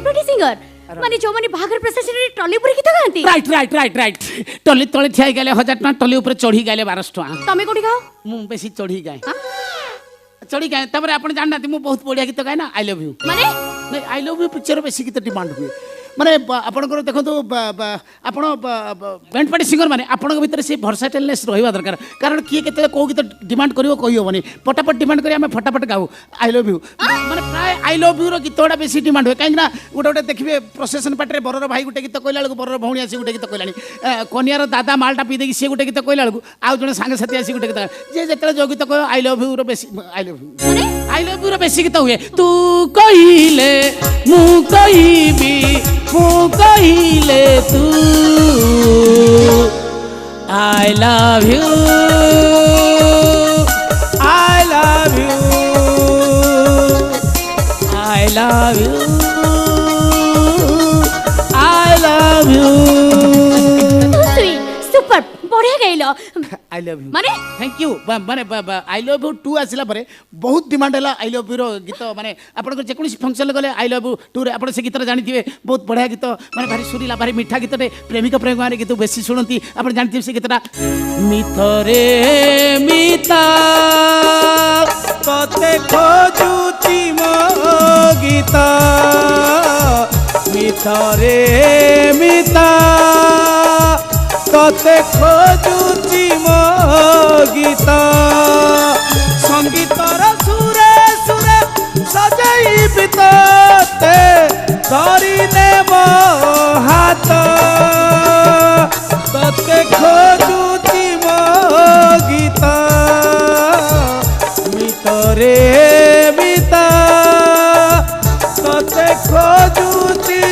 Band party singer माने जो माने बाहागर प्रशासन रे ट्रॉली ऊपर गीत गाती राइट राइट राइट राइट टली तले ठिया गले 1000 टका टली ऊपर चढ़ी गले 1200 टका तमे कोठी गाओ मु बेसी चढ़ी गाए चढ़ी गाए तबरे आपण जानना मु बहुत बढ़िया गीत गाए ना आई लव यू माने नहीं आई लव यू पिक्चर बेसी गीत डिमांड हुए माने आपनकर देखंतु आपण बैंड पार्टी सिंगर माने आपन भीतर से वर्सेटाइलनेस रहिबा दरकार कारण किए केते को गीत डिमांड करिवो कहि होबनी फटाफट डिमांड करी हमें फटाफट गाऊ आई लव यू माने प्राय आई लव यू रो गीतोडा बेसी डिमांड हुए काहे ना गोटे देखिबे प्रोसेशन पार्टी रे बरर भाई गोटे गीत कहला लग बरर भौणी आसी गोटे गीत कहलानी कन्यार दादा मालटा पी देकी से गोटे गीत कहला लग आ जने संग साथी आसी गोटे गीत जे जेतले जो गीत कह आई लव यू रो बेसी आई लव यू रो बेसी गीत हुए तू कहिले मु कहिबी मु कहिले तू I love you I love you I love you I love you super बढ़िया गाइलो आई लव यू माने थैंक यू माने आई लव यू 2 आसिला परे बहुत डिमांड है आई लव यू रो गीत माने आपन जे कोनी फंक्शन गले आई लव यू 2 रे आपन से गीत जानि थिबे बहुत बढ़िया गीत माने भारी सुरीला भारी मीठा गीत रे प्रेमिका प्रेम माने गीत बेसी सुनंती आपन जानि थिबे से गीतटा मिथरे मिता कते खोजुची मो गीत मिथरे मिता कते खोजुची मो गीत संगीतर सुरे सुरे सजाई बितते धरी नेब हाथ कते खोजुची मो गीत मितरे मिता कते खोजुची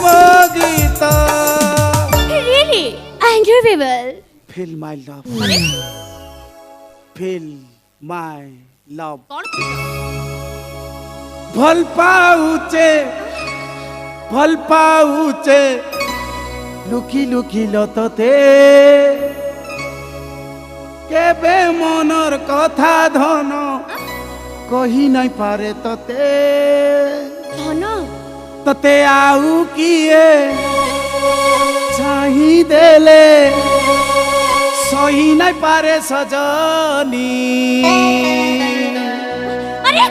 मो गीत really unbelievable Feel my love. Feel my love. कौन भल पाउचे लुकी लुकी लतते केबे मनर कथा धन कही नहीं पारे तते धन तते आउ किए चाही देले सही नहीं पारे सजनी अरे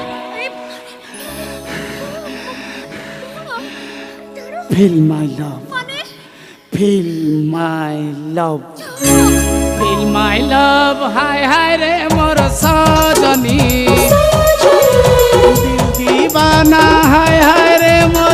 फील माय लव माने feel my love feel my love हाय हाय रे मोर सजनी दिल दीवाना हाय हाय रे मोर